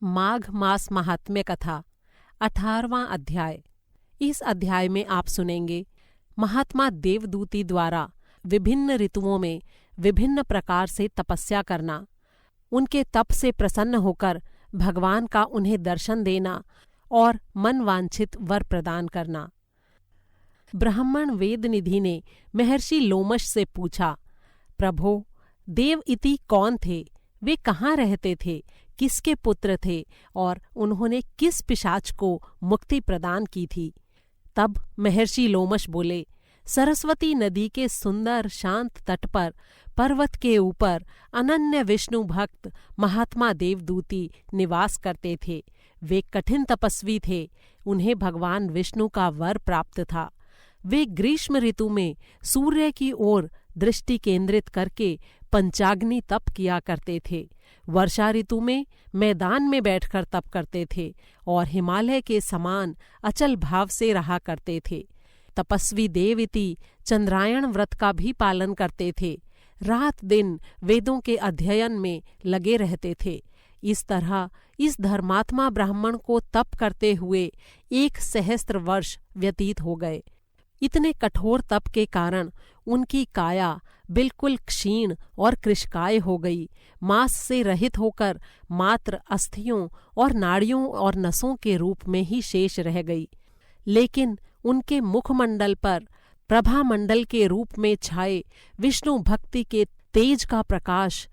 माघ मास महात्म्य कथा 18वां अध्याय। इस अध्याय में आप सुनेंगे महात्मा देवदूती द्वारा विभिन्न ऋतुओं में विभिन्न प्रकार से तपस्या करना, उनके तप से प्रसन्न होकर भगवान का उन्हें दर्शन देना और मनवांछित वर प्रदान करना। ब्राह्मण वेदनिधि ने महर्षि लोमश से पूछा, प्रभो, देव इति कौन थे? वे कहाँ रहते थे? किसके पुत्र थे? और उन्होंने किस पिशाच को मुक्ति प्रदान की थी? तब महर्षि लोमश बोले, सरस्वती नदी के सुंदर शांत तट पर पर्वत के ऊपर अनन्य विष्णु भक्त महात्मा देवदूती निवास करते थे। वे कठिन तपस्वी थे। उन्हें भगवान विष्णु का वर प्राप्त था। वे ग्रीष्म ऋतु में सूर्य की ओर दृष्टि केंद्रित करके पंचाग्नि तप किया करते थे। वर्षा ऋतु में मैदान में बैठकर तप करते थे और हिमालय के समान अचल भाव से रहा करते थे। तपस्वी देवइति चंद्रायण व्रत का भी पालन करते थे। रात दिन वेदों के अध्ययन में लगे रहते थे। इस तरह इस धर्मात्मा ब्राह्मण को तप करते हुए 1 सहस्त्र वर्ष व्यतीत हो गए। इतने कठोर तप के कारण उनकी काया बिल्कुल क्षीण और कृशकाय हो गई। मांस से रहित होकर मात्र अस्थियों और नाड़ियों और नसों के रूप में ही शेष रह गई। लेकिन उनके मुखमंडल पर प्रभामंडल के रूप में छाए विष्णु भक्ति के तेज का प्रकाश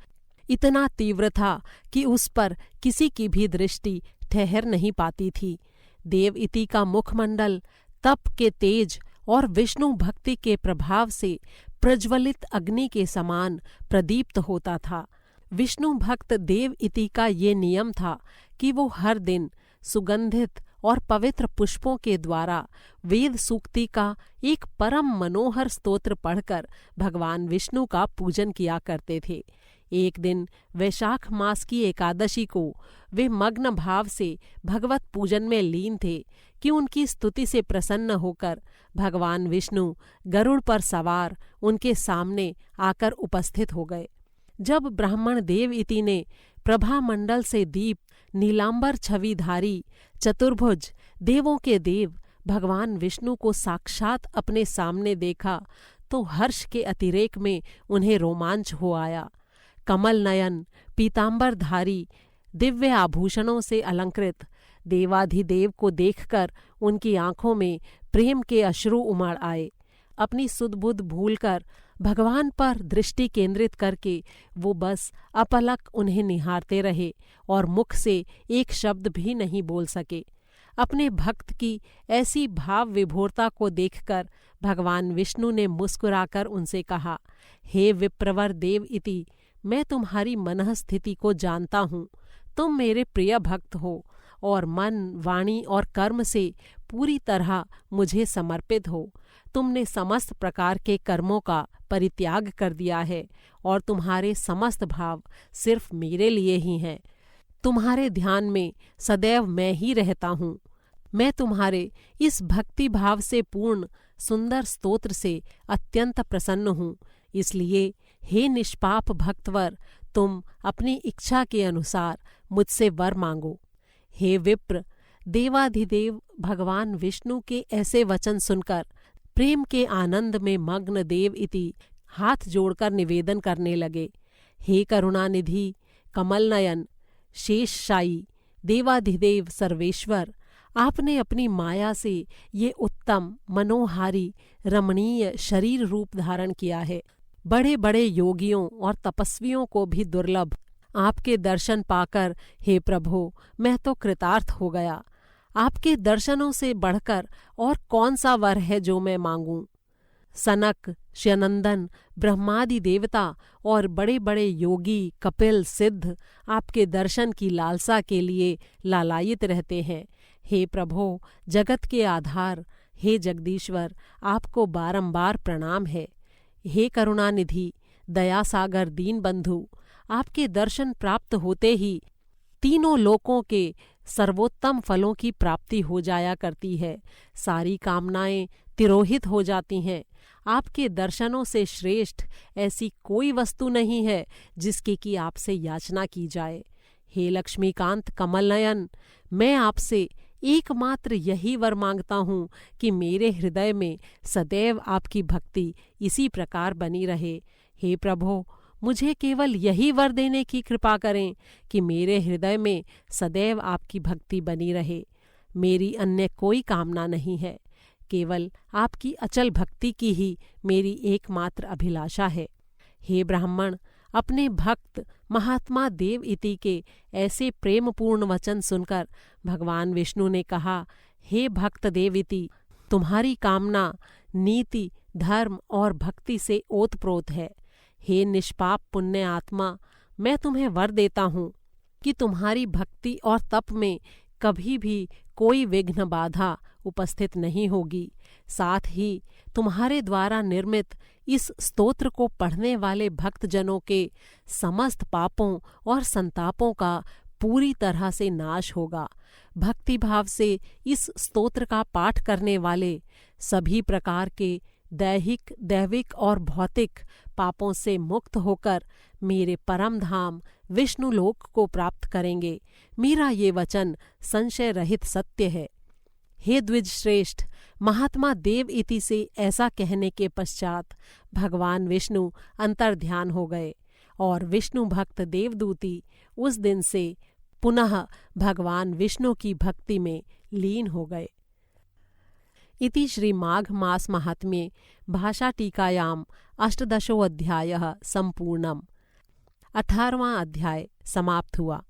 इतना तीव्र था कि उस पर किसी की भी दृष्टि ठहर नहीं पाती थी। देवइति का मुखमंडल तप के तेज और विष्णु भक्ति के प्रभाव से प्रज्वलित अग्नि के समान प्रदीप्त होता था। विष्णु भक्त देवइति का ये नियम था कि वो हर दिन सुगंधित और पवित्र पुष्पों के द्वारा वेद सूक्ति का एक परम मनोहर स्तोत्र पढ़कर भगवान विष्णु का पूजन किया करते थे। एक दिन वैशाख मास की एकादशी को वे मग्न भाव से भगवत पूजन में लीन थे कि उनकी स्तुति से प्रसन्न होकर भगवान विष्णु गरुड़ पर सवार उनके सामने आकर उपस्थित हो गए। जब ब्राह्मण देवइति ने प्रभामंडल से दीप नीलांबर छविधारी चतुर्भुज देवों के देव भगवान विष्णु को साक्षात अपने सामने देखा तो हर्ष के अतिरेक में उन्हें रोमांच हो आया। कमल नयन पीतांबरधारी दिव्य आभूषणों से अलंकृत देवाधिदेव को देखकर उनकी आंखों में प्रेम के अश्रु उमड़ आए। अपनी सुध-बुध भूलकर भगवान पर दृष्टि केंद्रित करके वो बस अपलक उन्हें निहारते रहे और मुख से एक शब्द भी नहीं बोल सके। अपने भक्त की ऐसी भाव विभोरता को देखकर भगवान विष्णु ने मुस्कुराकर उनसे कहा, हे विप्रवर देवइति, मैं तुम्हारी मनःस्थिति को जानता हूँ। तुम मेरे प्रिय भक्त हो और मन, वाणी और कर्म से पूरी तरह मुझे समर्पित हो। तुमने समस्त प्रकार के कर्मों का परित्याग कर दिया है और तुम्हारे समस्त भाव सिर्फ मेरे लिए ही हैं। तुम्हारे ध्यान में सदैव मैं ही रहता हूँ। मैं तुम्हारे इस भक्ति भाव से पूर्ण सुंदर स्तोत्र से अत्यंत प्रसन्न हूँ। इसलिए हे निष्पाप भक्तवर, तुम अपनी इच्छा के अनुसार मुझसे वर मांगो। हे विप्र, देवाधिदेव भगवान विष्णु के ऐसे वचन सुनकर प्रेम के आनंद में मग्न देवइति हाथ जोड़कर निवेदन करने लगे। हे करुणानिधि, कमल नयन, शेषशायी, देवाधिदेव सर्वेश्वर, आपने अपनी माया से ये उत्तम मनोहारी रमणीय शरीर रूप धारण किया है। बड़े बड़े योगियों और तपस्वियों को भी दुर्लभ आपके दर्शन पाकर हे प्रभो, मैं तो कृतार्थ हो गया। आपके दर्शनों से बढ़कर और कौन सा वर है जो मैं मांगूं? सनक, शयनंदन, ब्रह्मादि देवता और बड़े बड़े योगी, कपिल, सिद्ध आपके दर्शन की लालसा के लिए लालायित रहते हैं। हे प्रभो, जगत के आधार, हे जगदीश्वर, आपको बारंबार प्रणाम है। हे करुणानिधि, दयासागर दीनबंधु, आपके दर्शन प्राप्त होते ही तीनों लोकों के सर्वोत्तम फलों की प्राप्ति हो जाया करती है। सारी कामनाएं तिरोहित हो जाती हैं। आपके दर्शनों से श्रेष्ठ ऐसी कोई वस्तु नहीं है जिसकी कि आपसे याचना की जाए। हे लक्ष्मीकांत कमलनयन, मैं आपसे एकमात्र यही वर मांगता हूँ कि मेरे हृदय में सदैव आपकी भक्ति इसी प्रकार बनी रहे। हे प्रभो, मुझे केवल यही वर देने की कृपा करें कि मेरे हृदय में सदैव आपकी भक्ति बनी रहे। मेरी अन्य कोई कामना नहीं है, केवल आपकी अचल भक्ति की ही मेरी एकमात्र अभिलाषा है। हे ब्राह्मण, अपने भक्त महात्मा देव इति के ऐसे प्रेमपूर्ण वचन सुनकर भगवान विष्णु ने कहा, हे भक्त देविति, तुम्हारी कामना नीति, धर्म और भक्ति से ओतप्रोत है। हे निष्पाप पुण्य आत्मा, मैं तुम्हें वर देता हूँ कि तुम्हारी भक्ति और तप में कभी भी कोई विघ्न बाधा उपस्थित नहीं होगी। साथ ही तुम्हारे द्वारा निर्मित इस स्तोत्र को पढ़ने वाले भक्तजनों के समस्त पापों और संतापों का पूरी तरह से नाश होगा। भक्तिभाव से इस स्तोत्र का पाठ करने वाले सभी प्रकार के दैहिक, दैविक और भौतिक पापों से मुक्त होकर मेरे परम धाम विष्णुलोक को प्राप्त करेंगे। मेरा ये वचन संशय रहित सत्य है। हे द्विज श्रेष्ठ, महात्मा देव इति से ऐसा कहने के पश्चात भगवान विष्णु अंतर्ध्यान हो गए और विष्णु भक्त देवदूती उस दिन से पुनः भगवान विष्णु की भक्ति में लीन हो गए। इति श्री माघ मास महात्म्ये भाषा टीकायाम 18 अध्यायः संपूर्णम्। 18वां अध्याय समाप्त हुआ।